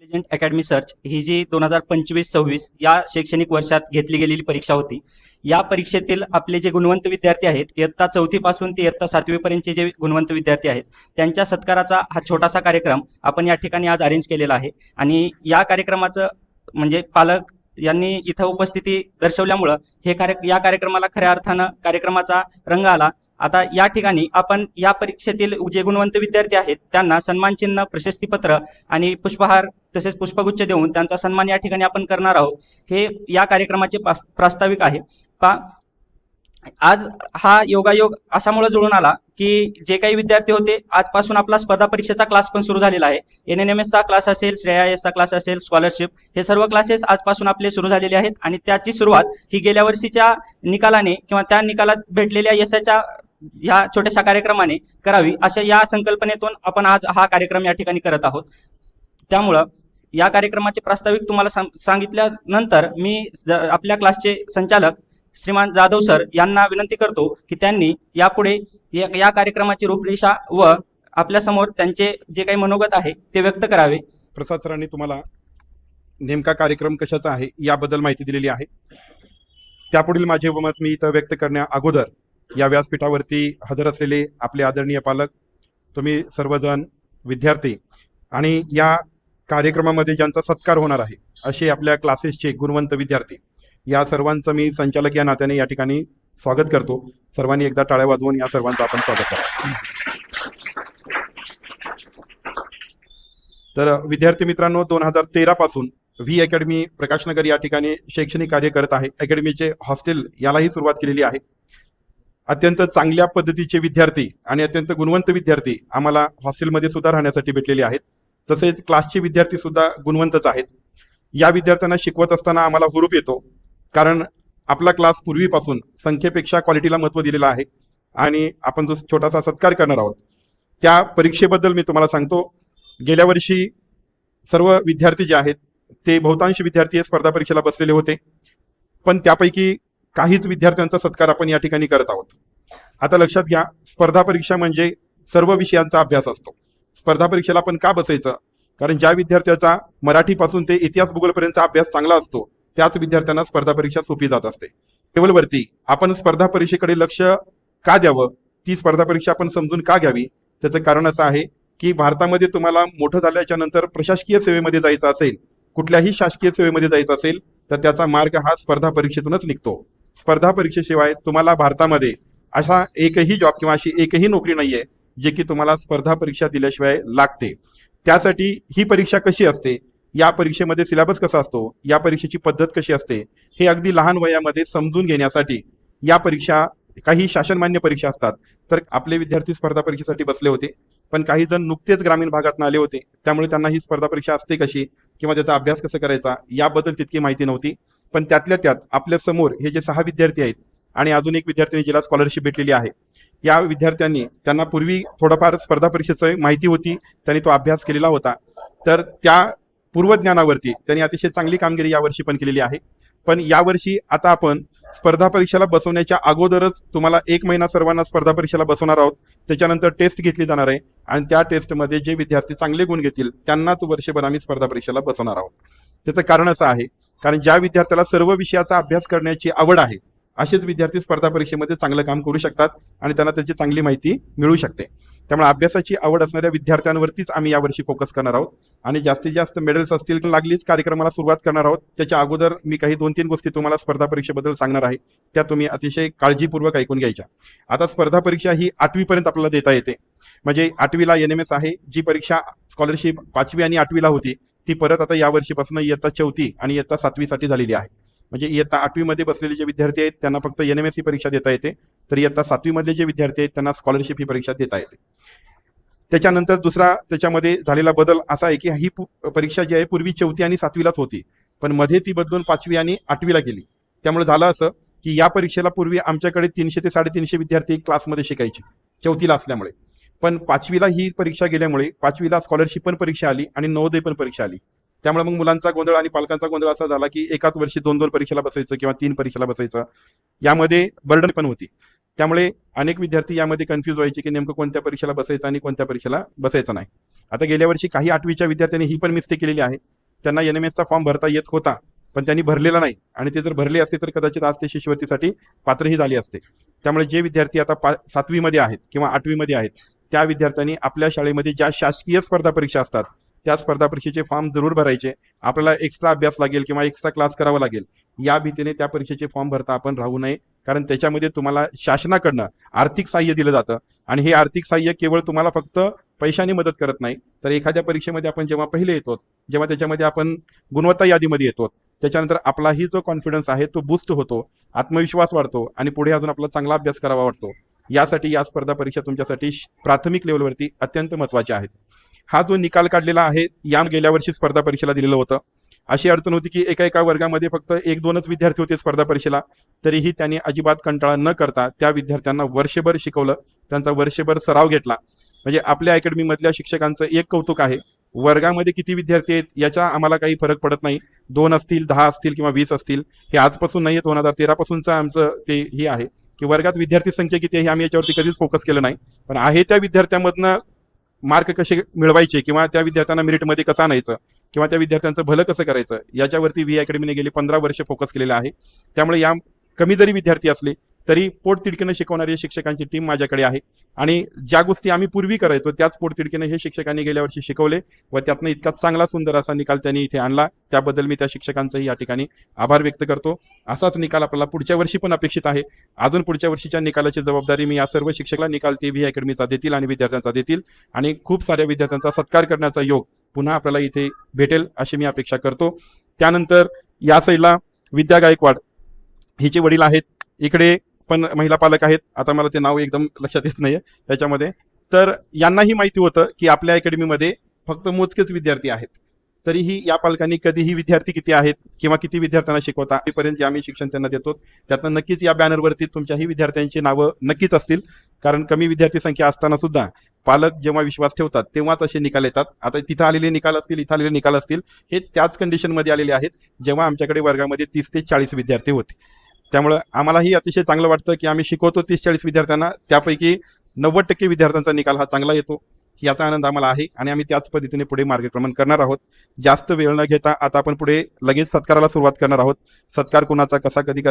Intelligent academy search ही जी 2025-26 या शैक्षणिक वर्षात घेतली गेलेली परीक्षा होती. या परीक्षेतील आपले जे गुणवंत विद्यार्थी आहेत, इयत्ता 4थी पासून ते इयत्ता 7वी पर्यंतचे जे गुणवंत विद्यार्थी आहेत, त्यांच्या सत्काराचा हा छोटासा कार्यक्रम आपण या ठिकाणी आज अरेंज केलेला आहे. आणि या कार्यक्रमाचं म्हणजे पालक यांनी इथं उपस्थिती दर्शवल्यामुळं या कार्यक्रमाला खऱ्या अर्थानं कार्यक्रमाचा रंग आला. आता या ठिकाणी आपण या परीक्षेतील जे गुणवंत विद्यार्थी आहेत त्यांना सन्मानचिन्ह, प्रशस्तीपत्र आणि पुष्पहार तसेच पुष्पगुच्छ देऊन त्यांचा सन्मान या ठिकाणी आपण करणार आहोत. हे या कार्यक्रमाचे प्रास्ताविक आहे. आज हा योगायोग अशामुळे जुळून आला की जे काही विद्यार्थी होते, आजपासून आपला स्पर्धा परीक्षेचा क्लास पण सुरू झालेला आहे. NNMSचा क्लास असेल, श्रेया IASचा क्लास असेल, स्कॉलरशिप, हे सर्व क्लासेस आजपासून आपले सुरू झालेले आहेत. आणि त्याची सुरुवात ही गेल्या वर्षीच्या निकालाने किंवा त्या निकालात भेटलेल्या यशाच्या या छोट्याशा कार्यक्रमाने करावी, अशा या संकल्पनेतून आपण आज हा कार्यक्रम या ठिकाणी करत आहोत. त्यामुळं या कार्यक्रमाचे प्रास्ताविक तुम्हाला सांगितल्यानंतर मी आपल्या क्लासचे संचालक श्रीमान जाधव सर यांना विनंती करतो की त्यांनी यापुढे या कार्यक्रमाची रूपरेषा व आपल्यासमोर त्यांचे जे काही मनोगत आहे ते व्यक्त करावे. प्रसाद सरांनी तुम्हाला नेमका कार्यक्रम कशाचा आहे याबद्दल माहिती दिलेली आहे. त्यापुढील माझे मत मी इथं व्यक्त करण्या अगोदर या व्यासपीठावरती हजर असलेले आपले आदरणीय पालक, तुम्ही सर्वजण विद्यार्थी आणि या कार्यक्रमामध्ये ज्यांचा सत्कार होणार आहे असे आपल्या क्लासेसचे गुणवंत विद्यार्थी, या सर्वांचं मी संचालक या नात्याने या ठिकाणी स्वागत करतो. सर्वांनी एकदा टाळ्या वाजवून या सर्वांचं आपण स्वागत करा. तर विद्यार्थी मित्रांनो, 2013 पासून व्ही अकॅडमी प्रकाशनगर या ठिकाणी शैक्षणिक कार्य करत आहे. अकॅडमीचे हॉस्टेल यालाही सुरुवात केलेली आहे. अत्यंत चांगल्या पद्धतीचे विद्यार्थी आणि अत्यंत गुणवंत विद्यार्थी आम्हाला हॉस्टेलमध्ये सुद्धा राहण्यासाठी भेटलेले आहेत. तसेच क्लासचे विद्यार्थी सुद्धा गुणवंतच आहेत. या विद्यार्थ्यांना शिकवत असताना आम्हाला हुरूप येतो, कारण आपला क्लास पूर्वीपासून संख्येपेक्षा क्वालिटीला महत्त्व दिलेलं आहे. आणि आपण जो छोटासा सत्कार करणार आहोत त्या परीक्षेबद्दल मी तुम्हाला सांगतो. गेल्या वर्षी सर्व विद्यार्थी जे आहेत ते बहुतांश विद्यार्थी स्पर्धा परीक्षेला बसलेले होते, पण त्यापैकी काहीच विद्यार्थ्यांचा सत्कार आपण या ठिकाणी करत आहोत. आता लक्षात घ्या, स्पर्धा परीक्षा म्हणजे सर्व विषयांचा अभ्यास असतो. स्पर्धा परीक्षेला आपण का बसायचं? कारण ज्या विद्यार्थ्याचा मराठीपासून ते इतिहास भूगोलपर्यंतचा अभ्यास चांगला असतो त्याच विद्यार्थ्यांना स्पर्धा परीक्षा सोपी जात असते. लेवलवरती आपण स्पर्धा परीक्षेकडे लक्ष का द्यावं, ती स्पर्धा परीक्षा आपण समजून का घ्यावी, त्याचं कारण असं आहे की भारतामध्ये तुम्हाला मोठं झाल्याच्या नंतर प्रशासकीय सेवेमध्ये जायचं असेल, कुठल्याही शासकीय सेवेमध्ये जायचं असेल तर त्याचा मार्ग हा स्पर्धा परीक्षेतूनच निघतो. स्पर्धा परीक्षेशिवाय तुम्हाला भारतामध्ये असा एकही जॉब किंवा अशी एकही नोकरी नाहीये जे की तुम्हाला स्पर्धा परीक्षा दिल्याशिवाय लागते. त्यासाठी ही परीक्षा कशी असते, या परीक्षेमध्ये सिलेबस कसा असतो, या परीक्षेची पद्धत कशी असते, हे अगदी लहान वयामध्ये समजून घेण्यासाठी या परीक्षा, काही शासनमान्य परीक्षा असतात. तर आपले विद्यार्थी स्पर्धा परीक्षेसाठी बसले होते, पण काही जण नुकतेच ग्रामीण भागातून आले होते, त्यामुळे त्यांना ही स्पर्धा परीक्षा असते कशी किंवा त्याचा अभ्यास कसा करायचा याबद्दल तितकी माहिती नव्हती. पण त्यातल्या त्यात आपल्या समोर हे जे 6 विद्यार्थी आहेत आणि अजून एक विद्यार्थ्यांनी ज्याला स्कॉलरशिप भेटलेली आहे, या विद्यार्थ्यांनी, त्यांना पूर्वी थोडंफार स्पर्धा परीक्षेची माहिती होती, त्यांनी तो अभ्यास केलेला होता. तर त्या पूर्वज्ञानावरती त्यांनी अतिशय चांगली कामगिरी यावर्षी पण केलेली आहे. पण यावर्षी आता आपण स्पर्धा परीक्षेला बसवण्याच्या अगोदरच तुम्हाला 1 महिना सर्वांना स्पर्धा परीक्षेला बसवणार आहोत. त्याच्यानंतर टेस्ट घेतली जाणार आहे आणि त्या टेस्टमध्ये जे विद्यार्थी चांगले गुण घेतील त्यांनाच वर्षभर आम्ही स्पर्धा परीक्षेला बसवणार आहोत. त्याचं कारण असं आहे, कारण ज्या विद्यार्थ्याला सर्व विषयाचा अभ्यास करण्याची आवड आहे असेच विद्यार्थी स्पर्धा परीक्षेमध्ये चांगलं काम करू शकतात आणि त्यांना त्याची चांगली माहिती मिळू शकते. त्यामुळे अभ्यासाची आवड असणाऱ्या विद्यार्थ्यांवरतीच आम्ही यावर्षी फोकस करणार आहोत आणि जास्तीत जास्त मेडल्स असतील लागलीच कार्यक्रमाला सुरुवात करणार आहोत. त्याच्या अगोदर मी काही 2-3 गोष्टी तुम्हाला स्पर्धा परीक्षेबद्दल सांगणार आहे, त्या तुम्ही अतिशय काळजीपूर्वक ऐकून घ्यायच्या. आता स्पर्धा परीक्षा ही 8वी पर्यंत आपल्याला देता येते. म्हणजे 8वीला NMS आहे, जी परीक्षा स्कॉलरशिप 5वी आणि 8वीला होती ती परत आता या वर्षीपासून इयत्ता 4थी आणि इयत्ता 7वी साठी झालेली आहे. म्हणजे इयत्ता 8वी मध्ये बसलेले जे विद्यार्थी आहेत त्यांना फक्त NMS ही परीक्षा देता येते, तर इयत्ता 7वी मधले जे विद्यार्थी आहेत त्यांना स्कॉलरशिप ही परीक्षा देता येते. त्याच्यानंतर दुसरा त्याच्यामध्ये झालेला बदल असा आहे की ही परीक्षा जी आहे पूर्वी 4थी आणि 7वीलाच होती, पण मध्ये ती बदलून 5वी आणि 8वीला गेली. त्यामुळे झालं असं की या परीक्षेला पूर्वी आमच्याकडे 300 ते 350 विद्यार्थी क्लासमध्ये शिकायचे 4थीला असल्यामुळे, पण 5वीला ही परीक्षा गेल्यामुळे 5वीला स्कॉलरशिप पण परीक्षा आली आणि नवोदय पण परीक्षा आली. त्यामुळे मग मुलांचा गोंधळ आणि पालकांचा गोंधळ असा झाला की एकाच वर्षी 2-2 परीक्षेला बसायचं किंवा 3 परीक्षेला बसायचं, यामध्ये बर्डन पण होती. त्यामुळे अनेक विद्यार्थी यामध्ये कन्फ्यूज व्हायचे की नेमकं कोणत्या परीक्षेला बसायचं आणि कोणत्या परीक्षेला बसायचं नाही. आता गेल्या वर्षी काही 8वीच्या विद्यार्थ्यांनी ही पण मिस्टेक केलेली आहे त्यांना NMS चा फॉर्म भरता येत होता, पण त्यांनी भरलेला नाही आणि ते जर भरले असते तर कदाचित आज ते शिष्यवृत्तीसाठी पात्रही झाले असते. त्यामुळे जे विद्यार्थी आता 7वी मध्ये आहेत किंवा 8वी मध्ये आहेत, त्या विद्यार्थ्यांनी आपल्या शाळेमध्ये ज्या शासकीय स्पर्धा परीक्षा असतात त्या स्पर्धा परीक्षेचे फॉर्म जरूर भरायचे. आपल्याला एक्स्ट्रा अभ्यास लागेल किंवा एक्स्ट्रा क्लास करावा लागेल या भीतीने त्या परीक्षेचे फॉर्म भरता आपण राहू नये, कारण त्याच्यामध्ये तुम्हाला शासनाकडनं आर्थिक सहाय्य दिलं जातं आणि हे आर्थिक सहाय्य केवळ तुम्हाला फक्त पैशाने मदत करत नाही, तर एखाद्या परीक्षेमध्ये आपण जेव्हा पहिले येतो, जेव्हा त्याच्यामध्ये आपण गुणवत्ता यादीमध्ये येतो, त्याच्यानंतर आपलाही जो कॉन्फिडन्स आहे तो बूस्ट होतो, आत्मविश्वास वाढतो आणि पुढे अजून आपला चांगला अभ्यास करावा वाटतो. यासाठी या स्पर्धा परीक्षा तुमच्यासाठी प्राथमिक लेवलवरती अत्यंत महत्त्वाच्या आहेत. हा जो निकाल काढलेला आहे या गेल्या वर्षी स्पर्धा परीक्षेला दिलेलं होतं. अशी अडचण होती की एका वर्गामध्ये फक्त 1-2च विद्यार्थी होते स्पर्धा परीक्षेला, तरीही त्यांनी अजिबात कंटाळा न करता त्या विद्यार्थ्यांना वर्षभर शिकवलं, त्यांचा वर्षभर सराव घेतला. म्हणजे आपल्या अकॅडमीमधल्या शिक्षकांचं एक कौतुक आहे, वर्गामध्ये किती विद्यार्थी आहेत याचा आम्हाला काही फरक पडत नाही, 2 असतील, 10 असतील किंवा 20 असतील, हे आजपासून नाही, 2013 पासूनचं आमचं ते हे आहे की वर्गात विद्यार्थी संख्या किती आहे आम्ही याच्यावरती कधीच फोकस केलं नाही, पण आहे त्या विद्यार्थ्यांमधनं मार्क कसे मिळवायचे किंवा त्या विद्यार्थ्यांना मेरिटमध्ये कसं आणायचं किंवा त्या विद्यार्थ्यांचं भलं कसं करायचं याच्यावरती व्ही अकॅडमीने गेली 15 वर्ष फोकस केलेलं आहे. त्यामुळे या कमी जरी विद्यार्थी असले तरी पोटतिडकीनं शिकवणारी शिक्षकांची टीम माझ्याकडे आहे आणि ज्या गोष्टी आम्ही पूर्वी करायचो त्याच पोटतिडकीनं हे शिक्षकांनी गेल्या वर्षी शिकवले व त्यातनं इतका चांगला सुंदर असा निकाल त्यांनी इथे आणला. त्याबद्दल मी त्या शिक्षकांचंही या ठिकाणी आभार व्यक्त करतो. असाच निकाल आपल्याला पुढच्या वर्षी पण अपेक्षित आहे. अजून पुढच्या वर्षीच्या निकालाची जबाबदारी मी या सर्व शिक्षकांना निकाल ते व्ही अकॅडमीचा देतील आणि विद्यार्थ्यांचा देतील आणि खूप साऱ्या विद्यार्थ्यांचा सत्कार करण्याचा योग पुन्हा आपल्याला इथे भेटेल अशी मी अपेक्षा करतो. त्यानंतर या साईडला विद्या गायकवाड हिचे वडील आहेत, इकडे पण महिला पालक आहेत, आता मला ते नाव एकदम लक्षात येत नाहीये त्याच्यामध्ये. तर यांनाही माहिती होतं की आपल्या अकॅडमीमध्ये फक्त मोजकेच विद्यार्थी आहेत, तरीही या पालकांनी कधीही विद्यार्थी किती आहेत किंवा किती विद्यार्थ्यांना शिकवता आजपर्यंत जे आम्ही शिक्षण त्यांना देतो त्यातनं नक्कीच या बॅनरवरती तुमच्याही विद्यार्थ्यांची नावं नक्कीच असतील, कारण कमी विद्यार्थी संख्या असताना सुद्धा पालक जेव्हा विश्वास ठेवतात तेव्हाच असे निकाल येतात. आता तिथं आलेले निकाल असतील, इथं आलेले निकाल असतील, हे त्याच कंडिशनमध्ये आलेले आहेत जेव्हा आमच्याकडे वर्गामध्ये 30 ते 40 विद्यार्थी होते. त्यामुळं आम्हालाही अतिशय चांगलं वाटतं की आम्ही शिकवतो 30-40 विद्यार्थ्यांना, त्यापैकी 90% विद्यार्थ्यांचा निकाल हा चांगला येतो, याचा आनंद आम्हाला आहे आणि आम्ही त्याच पद्धतीने पुढे मार्गक्रमण करणार आहोत. जास्त वेळ न घेता आता आपण पुढे लगेच सत्काराला सुरुवात करणार आहोत. सत्कार कोणाचा कसा कधी करायचा